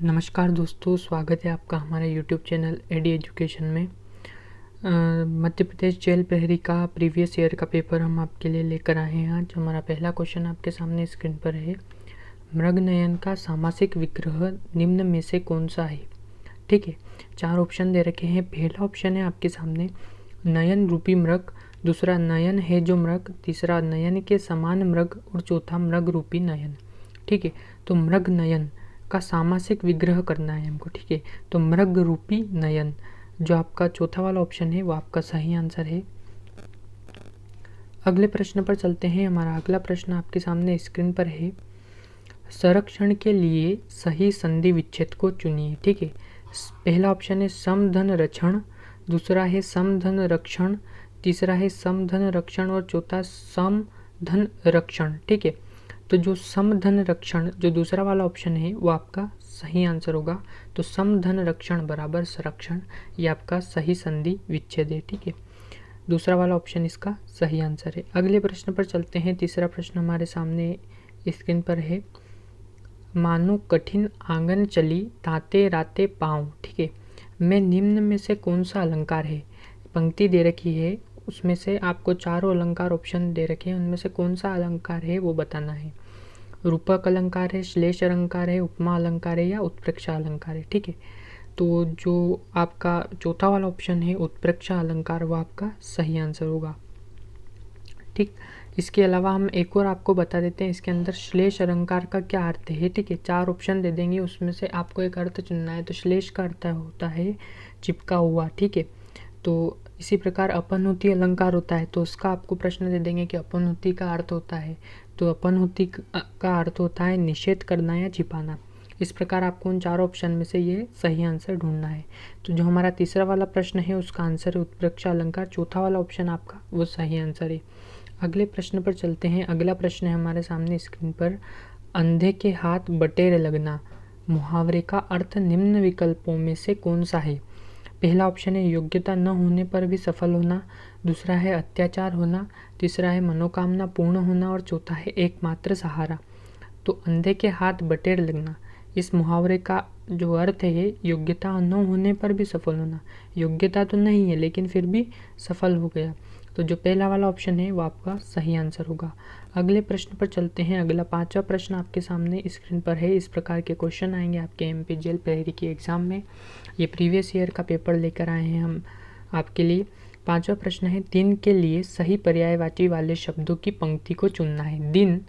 नमस्कार दोस्तों, स्वागत है आपका हमारे YouTube चैनल एडी एजुकेशन में। मध्य प्रदेश जेल प्रहरी का प्रीवियस ईयर का पेपर हम आपके लिए लेकर आए हैं। आज हमारा पहला क्वेश्चन आपके सामने स्क्रीन पर है। मृगनयन का सामासिक विग्रह निम्न में से कौन सा है? ठीक है, 4 ऑप्शन दे रखे हैं। पहला ऑप्शन है आपके सामने नयन रूपी मृग, दूसरा नयन है जो मृग, तीसरा नयन के समान मृग और चौथा मृग रूपी नयन। ठीक है, तो मृग नयन का सामासिक विग्रह करना है हमको। ठीक है, तो मृग रूपी नयन जो आपका चौथा वाला ऑप्शन है वो आपका सही आंसर है। अगले प्रश्न पर चलते हैं। हमारा अगला प्रश्न आपके सामने स्क्रीन पर है। संरक्षण के लिए सही संधि विच्छेद को चुनिए। ठीक है, पहला ऑप्शन है समधन रक्षण, दूसरा है समधन रक्षण, तीसरा है समधन रक्षण और चौथा समधन रक्षण। ठीक है, तो जो समधन रक्षण जो दूसरा वाला ऑप्शन है वो आपका सही आंसर होगा। तो समधन रक्षण बराबर संरक्षण, ये आपका सही संधि विच्छेद है। ठीक है, दूसरा वाला ऑप्शन इसका सही आंसर है। अगले प्रश्न पर चलते हैं। तीसरा प्रश्न हमारे सामने स्क्रीन पर है। मानो कठिन आंगन चली ताते राते पाँव। ठीक है, में निम्न में से कौन सा अलंकार है? पंक्ति दे रखी है, उसमें से आपको चारों अलंकार ऑप्शन दे रखे हैं, उनमें से कौन सा अलंकार है वो बताना है। रूपक अलंकार है, श्लेष अलंकार है, उपमा अलंकार है या उत्प्रेक्षा अलंकार है। ठीक है, तो जो आपका चौथा वाला ऑप्शन है उत्प्रेक्षा अलंकार वो आपका सही आंसर होगा। ठीक, इसके अलावा हम एक और आपको बता देते हैं इसके अंदर श्लेष अलंकार का क्या अर्थ है। ठीक है, 4 ऑप्शन दे देंगे, उसमें से आपको एक अर्थ चुनना है। तो श्लेष का अर्थ होता है चिपका हुआ। ठीक है, तो इसी प्रकार अपनहुति अलंकार होता है, तो उसका आपको प्रश्न दे देंगे कि अपनहुति का अर्थ होता है, तो अपनहुति का अर्थ होता है निषेध करना या छिपाना। इस प्रकार आपको उन 4 ऑप्शन में से ये सही आंसर ढूंढना है। तो जो हमारा तीसरा वाला प्रश्न है उसका आंसर है उत्प्रेक्षा अलंकार, चौथा वाला ऑप्शन आपका वो सही आंसर है। अगले प्रश्न पर चलते हैं। अगला प्रश्न है हमारे सामने स्क्रीन पर। अंधे के हाथ बटेर लगना मुहावरे का अर्थ निम्न विकल्पों में से कौन सा है? पहला ऑप्शन है योग्यता न होने पर भी सफल होना, दूसरा है अत्याचार होना, तीसरा है मनोकामना पूर्ण होना और चौथा है एकमात्र सहारा। तो अंधे के हाथ बटेर लगना, इस मुहावरे का जो अर्थ है योग्यता न होने पर भी सफल होना। योग्यता तो नहीं है लेकिन फिर भी सफल हो गया, तो जो पहला वाला ऑप्शन है वो आपका सही आंसर होगा। अगले प्रश्न पर चलते हैं। अगला 5वां प्रश्न आपके सामने स्क्रीन पर है। इस प्रकार के क्वेश्चन आएंगे आपके एमपी जेल प्रहरी की एग्जाम में। ये प्रीवियस ईयर का पेपर लेकर आए हैं हम आपके लिए। 5वां प्रश्न है। दिन के लिए सही पर्यायवाची वाले शब्दों की पंक्ति को चुनना है। दिन,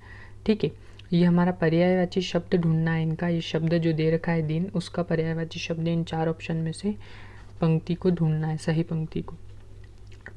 ठीक है, ये हमारा पर्यायवाची शब्द ढूंढना है इनका। ये शब्द जो दे रखा है दिन, उसका पर्यायवाची शब्द इन 4 ऑप्शन में से पंक्ति को ढूंढना है, सही पंक्ति को।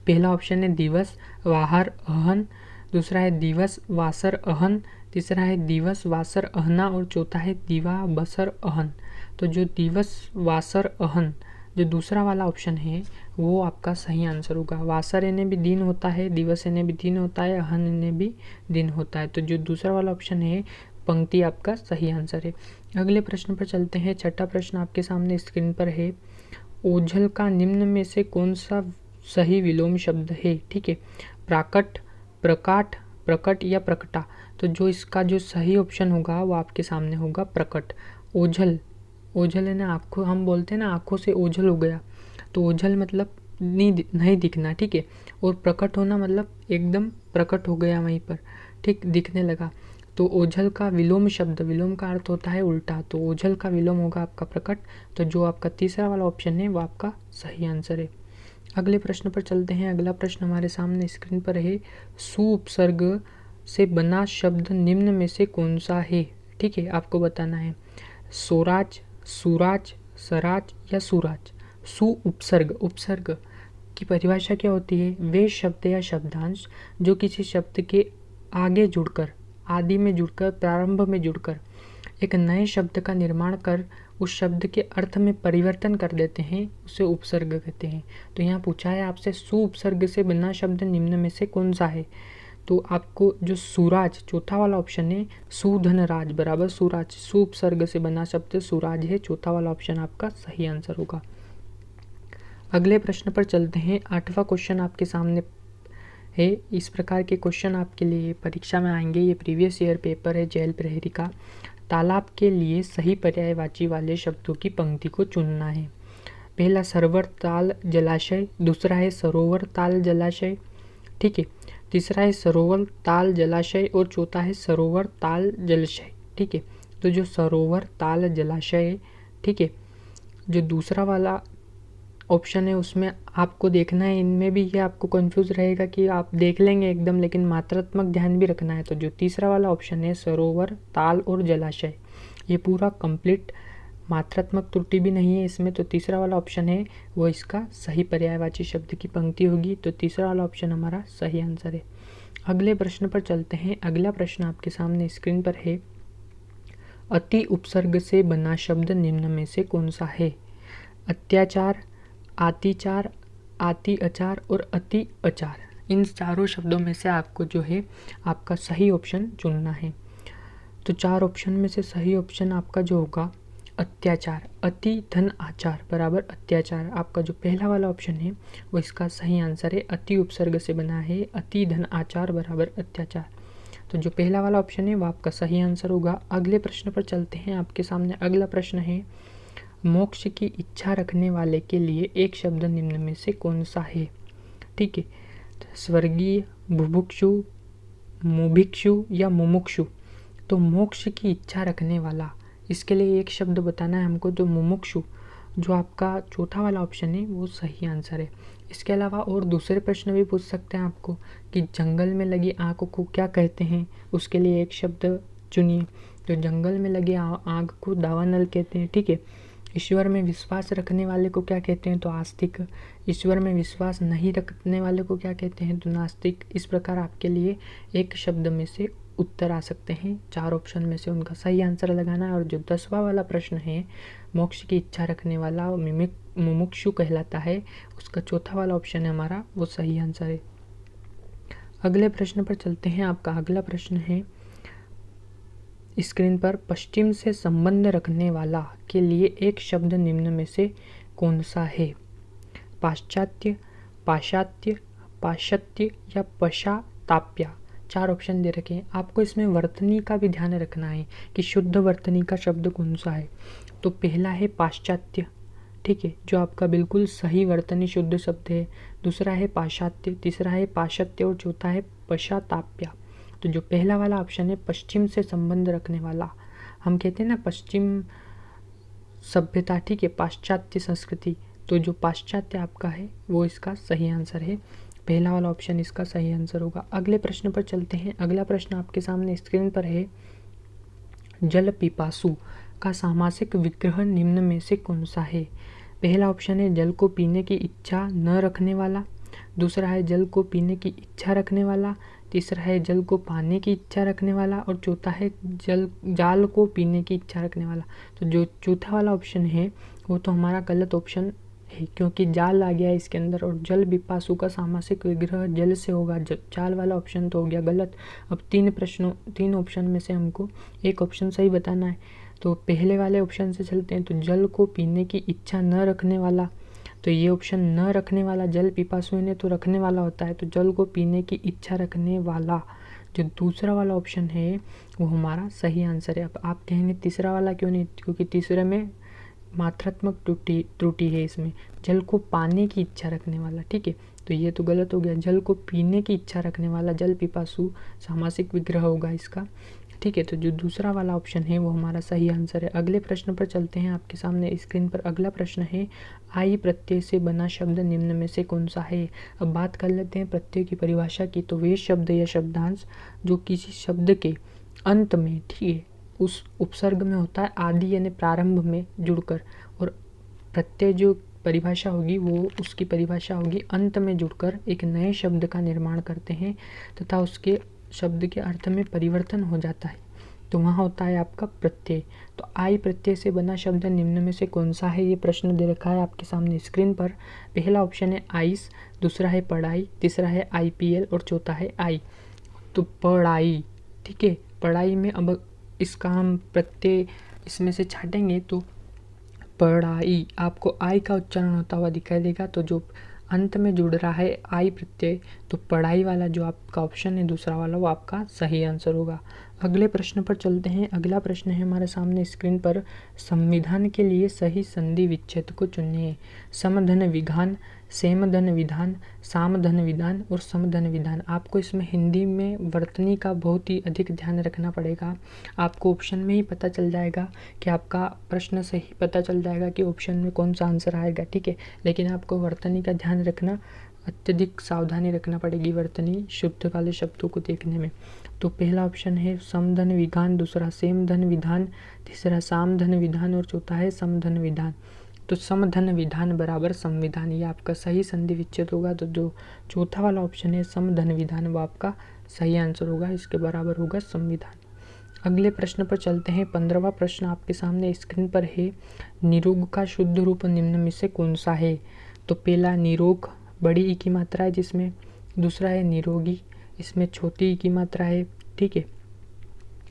पहला ऑप्शन है दिवस वाहर अहन, दूसरा है दिवस वासर अहन, तीसरा है दिवस वासर अहना और चौथा है दिवा बसर अहन। तो जो दिवस वासर अहन जो दूसरा वाला ऑप्शन है वो आपका सही आंसर होगा। वासर ने भी दिन होता है, दिवस ने भी दिन होता है, अहन ने भी दिन होता है, तो जो दूसरा वाला ऑप्शन है पंक्ति आपका सही आंसर है। अगले प्रश्न पर चलते हैं। 6ठा प्रश्न आपके सामने स्क्रीन पर है। ओझल का निम्न में से कौन सा सही विलोम शब्द है? ठीक है, प्राकट, प्रकाट, प्रकट या प्रकटा। तो जो इसका जो सही ऑप्शन होगा वो आपके सामने होगा प्रकट। ओझल, ओझल है ना, आँखों, हम बोलते हैं ना आँखों से ओझल हो गया, तो ओझल मतलब नहीं दिखना। ठीक है, और प्रकट होना मतलब एकदम प्रकट हो गया वहीं पर, ठीक, दिखने लगा। तो ओझल का विलोम शब्द, विलोम का अर्थ होता है उल्टा, तो ओझल का विलोम होगा आपका प्रकट। तो जो आपका तीसरा वाला ऑप्शन है वो आपका सही आंसर है। अगले प्रश्न पर चलते हैं। अगला प्रश्न हमारे सामने स्क्रीन पर है। सु उपसर्ग से बना शब्द निम्न में से कौन सा है? ठीक है, आपको बताना है। स्वराज, सुराज, सराज या सुराज। सु उपसर्ग, उपसर्ग की परिभाषा क्या होती है? वे शब्द या शब्दांश जो किसी शब्द के आगे जुड़कर, आदि में जुड़कर, प्रारंभ में जुड़कर एक नए शब्द का निर्माण कर उस शब्द के अर्थ में परिवर्तन कर देते हैं, उसे उपसर्ग कहते हैं। तो यहाँ पूछा है आपसे सु उपसर्ग से बना शब्द निम्न में से कौन सा है? तो आपको जो सुराज, चौथा वाला ऑप्शन है, सुधनराज बराबर सुराज, सु उपसर्ग से बना शब्द सुराज है, चौथा वाला ऑप्शन आपका सही आंसर होगा। अगले प्रश्न पर चलते हैं। 8वां क्वेश्चन आपके सामने है। इस प्रकार के क्वेश्चन आपके लिए परीक्षा में आएंगे। ये प्रीवियस ईयर पेपर है जेल प्रहरी का। तालाब के लिए सही पर्यायवाची वाले शब्दों की पंक्ति को चुनना है। पहला सरोवर ताल जलाशय, दूसरा है सरोवर ताल जलाशय, ठीक है, तीसरा है सरोवर ताल जलाशय और चौथा है सरोवर ताल जलाशय, ठीक है। तो जो सरोवर ताल जलाशय है, ठीक है, जो दूसरा वाला ऑप्शन है उसमें आपको देखना है, इनमें भी ये आपको कंफ्यूज रहेगा कि आप देख लेंगे एकदम, लेकिन मात्रात्मक ध्यान भी रखना है। तो जो तीसरा वाला ऑप्शन है सरोवर ताल और जलाशय, ये पूरा कंप्लीट, मात्रात्मक त्रुटि भी नहीं है इसमें। तो तीसरा वाला ऑप्शन है वो इसका सही पर्यायवाची शब्द की पंक्ति होगी। तो तीसरा वाला ऑप्शन हमारा सही आंसर है। अगले प्रश्न पर चलते हैं। अगला प्रश्न आपके सामने स्क्रीन पर है। अति उपसर्ग से बना शब्द निम्न में से कौन सा है? अत्याचार, आतिचार, आति अचार और अति अचार। इन चारों शब्दों में से आपको जो है आपका सही ऑप्शन चुनना है। तो चार ऑप्शन में से सही ऑप्शन आपका जो होगा अत्याचार, अति धन आचार बराबर अत्याचार। आपका जो पहला वाला ऑप्शन है वो इसका सही आंसर है। अति उपसर्ग से बना है अति धन आचार बराबर अत्याचार। तो जो पहला वाला ऑप्शन है वो आपका सही आंसर होगा। अगले प्रश्न पर चलते हैं। आपके सामने अगला प्रश्न है, मोक्ष की इच्छा रखने वाले के लिए एक शब्द निम्न में से कौन सा है? ठीक है, स्वर्गीय, बुभुक्षु, मुभिक्षु या मुमुक्षु। तो मोक्ष की इच्छा रखने वाला, इसके लिए एक शब्द बताना है हमको। तो मुमुक्षु जो आपका चौथा वाला ऑप्शन है वो सही आंसर है। इसके अलावा और दूसरे प्रश्न भी पूछ सकते हैं आपको कि जंगल में लगी आग को क्या कहते हैं, उसके लिए एक शब्द चुनिए। तो जंगल में लगी आग को दावानल कहते हैं, ठीक है। ईश्वर में विश्वास रखने वाले को क्या कहते हैं? तो आस्तिक। ईश्वर में विश्वास नहीं रखने वाले को क्या कहते हैं? तो नास्तिक। इस प्रकार आपके लिए एक शब्द में से उत्तर आ सकते हैं। चार ऑप्शन में से उनका सही आंसर लगाना है। और जो 10वां वाला प्रश्न है, मोक्ष की इच्छा रखने वाला मुमुक्षु कहलाता है, उसका चौथा वाला ऑप्शन है हमारा वो सही आंसर है। अगले प्रश्न पर चलते हैं। आपका अगला प्रश्न है स्क्रीन पर, पश्चिम से संबंध रखने वाला के लिए एक शब्द निम्न में से कौन सा है? पाश्चात्य, पाश्चात्य, पाश्चात्य या पश्चाताप्य। चार ऑप्शन दे रखे हैं। आपको इसमें वर्तनी का भी ध्यान रखना है कि शुद्ध वर्तनी का शब्द कौन सा है। तो पहला है पाश्चात्य, ठीक है, जो आपका बिल्कुल सही वर्तनी शुद्ध शब्द है। दूसरा है पाश्चात्य, तीसरा है पाश्चात्य और चौथा है पश्चाताप्य। तो जो पहला वाला ऑप्शन है पश्चिम से संबंध रखने वाला, हम कहते हैं ना पश्चिम सभ्यता, ठीक है, पाश्चात्य संस्कृति। तो जो पाश्चात्य आपका है वो इसका सही आंसर है। पहला वाला ऑप्शन इसका सही आंसर होगा। अगले प्रश्न पर चलते हैं। अगला प्रश्न आपके सामने स्क्रीन पर है, जल पिपासु का सामासिक विग्रह निम्न में से कौन सा है? पहला ऑप्शन है जल को पीने की इच्छा न रखने वाला, दूसरा है जल को पीने की इच्छा रखने वाला, तीसरा है जल को पाने की इच्छा रखने वाला और चौथा है जाल को पीने की इच्छा रखने वाला। तो जो चौथा वाला ऑप्शन है वो तो हमारा गलत ऑप्शन है, क्योंकि जाल आ गया है इसके अंदर। और जल पिपासु का सामासिक विग्रह जल से होगा, जाल वाला ऑप्शन तो हो गया गलत। अब तीन ऑप्शन में से हमको एक ऑप्शन सही बताना है। तो पहले वाले ऑप्शन से चलते हैं। तो जल को पीने की इच्छा न रखने वाला, तो ये ऑप्शन न रखने वाला, जल पिपासु ने तो रखने वाला होता है, तो जल को पीने की इच्छा रखने वाला जो दूसरा वाला ऑप्शन है वो हमारा सही आंसर है। अब आप कहेंगे तीसरा वाला क्यों नहीं? क्योंकि तीसरे में मात्रात्मक त्रुटि है इसमें, जल को पाने की इच्छा रखने वाला, ठीक है, तो ये तो गलत हो गया। जल को पीने की इच्छा रखने वाला जल पिपासु सामासिक विग्रह होगा इसका, ठीक है। तो जो दूसरा वाला ऑप्शन है वो हमारा सही आंसर है। अगले प्रश्न पर चलते हैं। आपके सामने स्क्रीन पर अगला प्रश्न है, आई प्रत्यय से बना शब्द निम्न में से कौन सा है? अब बात कर लेते हैं प्रत्यय की परिभाषा की। तो वे शब्द या शब्दांश जो किसी शब्द के अंत में, ठीक है, उस उपसर्ग में होता है आदि यानी प्रारंभ में जुड़कर, और प्रत्यय जो परिभाषा होगी वो उसकी परिभाषा होगी अंत में जुड़कर एक नए शब्द का निर्माण करते हैं तथा उसके शब्द के अर्थ में परिवर्तन हो जाता है, तो वहाँ होता है आपका प्रत्यय। तो आई प्रत्यय से बना शब्द निम्न में से कौन सा है? ये प्रश्न दे रखा है आपके सामने स्क्रीन पर। पहला ऑप्शन है आइस, दूसरा है पढ़ाई, तीसरा है IPL और चौथा है आई। तो पढ़ाई, ठीक है, पढ़ाई में अब इसका हम प्रत्यय इसमें से छाटेंगे तो पढ़ाई, आपको आई का उच्चारण होता हुआ दिखाई देगा। तो जो अंत में जुड़ रहा है आई प्रत्यय, तो पढ़ाई वाला जो आपका ऑप्शन है दूसरा वाला वो आपका सही आंसर होगा। अगले प्रश्न पर चलते हैं। अगला प्रश्न है हमारे सामने स्क्रीन पर, संविधान के लिए सही संधि विच्छेद को चुनिए। समधन विधान, सेमधन विधान, सामधन विधान और समधन विधान। आपको इसमें हिंदी में वर्तनी का बहुत ही अधिक ध्यान रखना पड़ेगा। आपको ऑप्शन में ही पता चल जाएगा कि आपका प्रश्न सही पता चल जाएगा कि ऑप्शन में कौन सा आंसर आएगा, ठीक है। लेकिन आपको वर्तनी का ध्यान रखना, अत्यधिक सावधानी रखना पड़ेगी वर्तनी शुद्ध वाले शब्दों को देखने में। तो पहला ऑप्शन है समधन विधान, दूसरा सेमधन विधान, तीसरा सामधन विधान और चौथा है समधन विधान। तो समधन विधान बराबर संविधान, ये आपका सही संधि विच्छेद होगा। तो जो चौथा वाला ऑप्शन है समधन विधान वो आपका सही आंसर होगा, इसके बराबर होगा संविधान। अगले प्रश्न पर चलते हैं। 15वां प्रश्न आपके सामने स्क्रीन पर है, निरोग का शुद्ध रूप निम्न में से कौन सा है। तो पहला निरोग, बड़ी ई की मात्रा है जिसमें, दूसरा है निरोगी, इसमें छोटी ई की मात्रा है, ठीक है।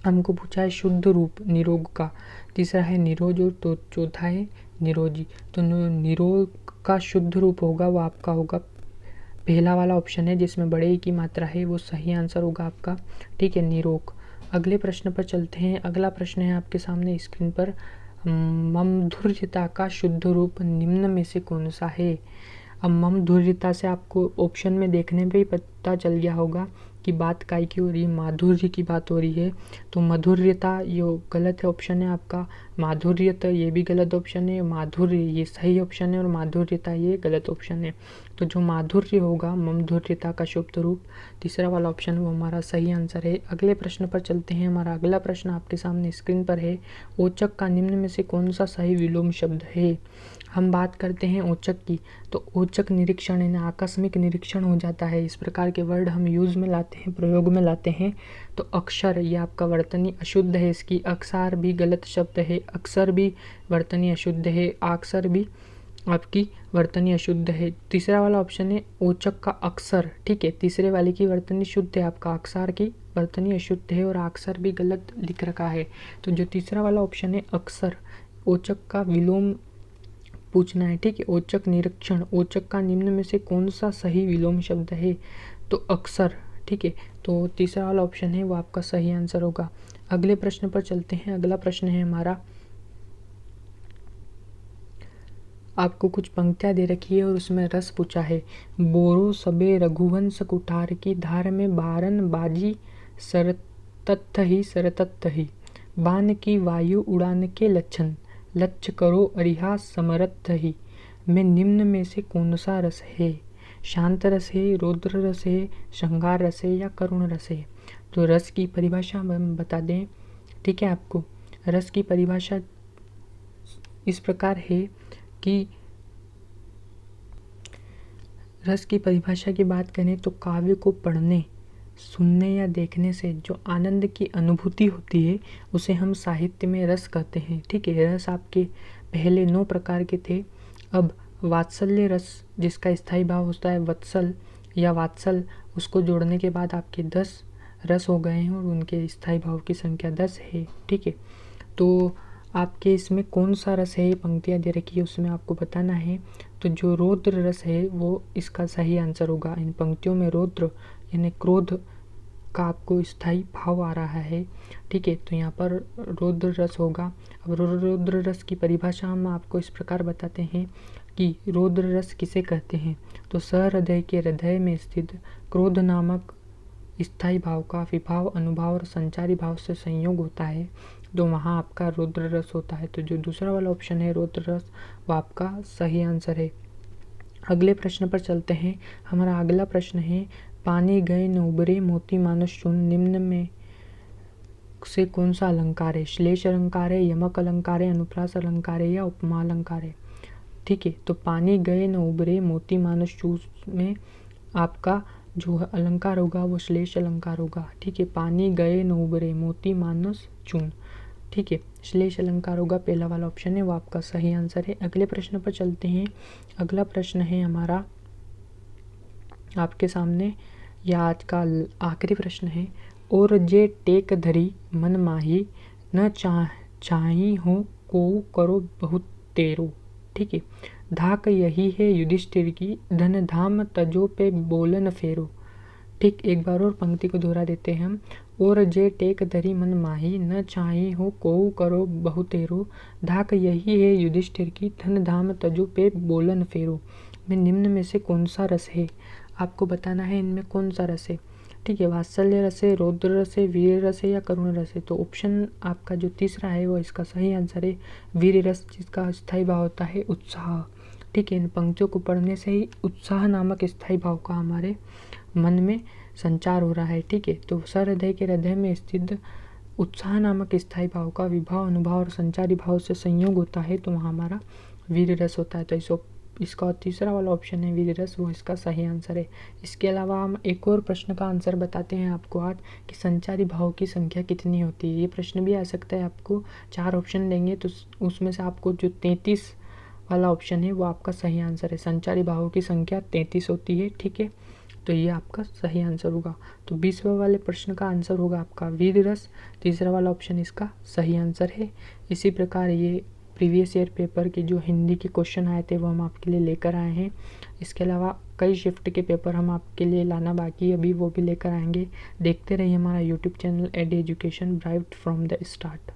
हमको पूछा है शुद्ध रूप निरोग का, तीसरा है निरोज और तो चौथा है निरोजी। तो निरोग का शुद्ध रूप होगा वो आपका होगा पहला वाला ऑप्शन है जिसमें बड़े ई की मात्रा है, वो सही आंसर होगा आपका, ठीक है, निरोग। अगले प्रश्न पर चलते हैं। अगला प्रश्न है आपके सामने स्क्रीन पर, ममधुर्यता का शुद्ध रूप निम्न में से कौन सा है। अब ममधुर्यता से आपको ऑप्शन में देखने पे ही पता चल गया होगा कि बात काय की हो रही है, माधुर्य की बात हो रही है। तो मधुर्यता ये गलत है ऑप्शन है आपका, माधुर्यता ये भी गलत ऑप्शन है, माधुर्य ये सही ऑप्शन है और माधुर्यता ये गलत ऑप्शन है। तो जो माधुर्य होगा ममधुर्यता का शुद्ध रूप, तीसरा वाला ऑप्शन वो हमारा सही आंसर है। अगले प्रश्न पर चलते हैं। हमारा अगला प्रश्न आपके सामने स्क्रीन पर है, औचक का निम्न में से कौन सा सही विलोम शब्द है। हम बात करते हैं औचक की, तो औचक निरीक्षण यानी आकस्मिक निरीक्षण हो जाता है। इस प्रकार के वर्ड हम यूज में लाते हैं, प्रयोग में लाते हैं। तो अक्षर ये आपका वर्तनी अशुद्ध है, इसकी अक्षर भी गलत शब्द है, अक्षर भी वर्तनी अशुद्ध है, अक्षर भी आपकी वर्तनी अशुद्ध है। तीसरा वाला ऑप्शन है औचक का अक्षर, ठीक है, तीसरे वाले की वर्तनी शुद्ध है, आपका अक्षर की वर्तनी अशुद्ध है और अक्षर भी गलत लिख रखा है। तो जो तीसरा वाला ऑप्शन है अक्षर, औचक का विलोम पूछना है, ठीक है। औचक निरीक्षण, औचक का निम्न में से कौन सा सही विलोम शब्द है। तो अक्षर, ठीक है। तो तीसरा वाला ऑप्शन है वो आपका सही आंसर होगा। अगले प्रश्न पर चलते हैं। अगला प्रश्न है हमारा, आपको कुछ पंक्तियां दे रखी है और उसमें रस पूछा है। बोरो सबे रघुवंश कुठार की धार में बारन बाजी सरतत्थ ही बान की वायु उड़ान के लक्षण, लक्ष्य करो अरिहा समरथ ही। में निम्न में से कौन सा रस है। शांत रस है, रौद्र रस है, श्रृंगार रस है या करुण रस है। तो रस की परिभाषा हम बता दें, ठीक है। आपको रस की परिभाषा इस प्रकार है कि रस की परिभाषा की बात करें तो काव्य को पढ़ने, सुनने या देखने से जो आनंद की अनुभूति होती है उसे हम साहित्य में रस कहते हैं, ठीक है। रस आपके पहले 9 प्रकार के थे। अब वात्सल्य रस जिसका स्थायी भाव होता है वत्सल या वात्सल, उसको जोड़ने के बाद आपके 10 रस हो गए हैं और उनके स्थायी भाव की संख्या 10 है, ठीक है। तो आपके इसमें कौन सा रस है, ये पंक्तियाँ दे रखी है उसमें आपको बताना है। तो जो रौद्र रस है वो इसका सही आंसर होगा। इन पंक्तियों में रौद्र यानी क्रोध का आपको स्थायी भाव आ रहा है, ठीक है। तो यहाँ पर रौद्र रस होगा। अब रौद्र रस की परिभाषा हम आपको इस प्रकार बताते हैं कि रौद्र रस किसे कहते हैं। तो सहृदय के हृदय में स्थित क्रोध नामक स्थायी भाव का विभाव, अनुभाव और संचारी भाव से संयोग होता है, तो वहाँ आपका रौद्र रस होता है। तो जो दूसरा वाला ऑप्शन है रौद्र रस वो आपका सही आंसर है। अगले प्रश्न पर चलते हैं। हमारा अगला प्रश्न है, पानी गए न उबरे मोती मानस चून, निम्न में से कौन सा अलंकार है। श्लेष अलंकार है, यमक अलंकार है, अनुप्रास अलंकार है या उपमा अलंकार है, ठीक है। तो पानी गए न उबरे मोती मानस चून में आपका जो अलंकार होगा वो श्लेष अलंकार होगा, ठीक है। पानी गए न उबरे मोती मानस चून, ठीक है, श्लेष अलंकार होगा, पहला वाला ऑप्शन है वो आपका सही आंसर है। अगले प्रश्न पर चलते हैं। अगला प्रश्न है हमारा आपके सामने, यह आज का आखिरी प्रश्न है। और जे टेक धरी मन माही, न चाही हो को करो बहुत तेरो। ठीक है। धाक यही है युधिष्ठिर की, धन धाम तजो पे बोलन फेरो। ठीक, एक बार और पंक्ति को दोहरा देते हैं हम। और जे टेक धरी मन माही, न चाही हो कोऊ करो बहुतेरो। धाक यही है युधिष्ठिर की, धन धाम तजो पे बोलन फेरो। में निम्न में से कौन सा रस है, आपको बताना है इनमें कौन सा रस है। ठीक है, वात्सल्य रस है, रौद्र रस है, वीर रस है या करुण रस है। तो ऑप्शन आपका जो तीसरा है वो इसका सही आंसर है, वीर रस, जिसका स्थायी भाव होता है उत्साह। ठीक है, इन पंक्तियों को पढ़ने से ही उत्साह नामक स्थायी भाव का हमारे मन में संचार हो रहा है। ठीक है, तो सहृदय के हृदय में स्थित उत्साह नामक स्थायी भाव का विभाव, अनुभाव और संचारी भाव से संयोग होता है, तो वहाँ हमारा वीर रस होता है। तो इसका तीसरा वाला ऑप्शन है वीर रस, वो इसका सही आंसर है। इसके अलावा हम एक और प्रश्न का आंसर बताते हैं आपको आज, कि संचारी भाव की संख्या कितनी होती है। ये प्रश्न भी आ सकता है आपको, 4 ऑप्शन देंगे तो उसमें से आपको जो 33 वाला ऑप्शन है वो आपका सही आंसर है। संचारी भावों की संख्या 33 होती है। ठीक है, तो ये आपका सही आंसर होगा। तो 20वें वाले प्रश्न का आंसर होगा आपका वीर रस, तीसरा वाला ऑप्शन इसका सही आंसर है। इसी प्रकार ये प्रीवियस ईयर पेपर के जो हिंदी के क्वेश्चन आए थे वो हम आपके लिए लेकर आए हैं। इसके अलावा कई शिफ्ट के पेपर हम आपके लिए लाना बाकी है अभी, वो भी लेकर आएंगे। देखते रहिए हमारा YouTube channel ed education bright from the start.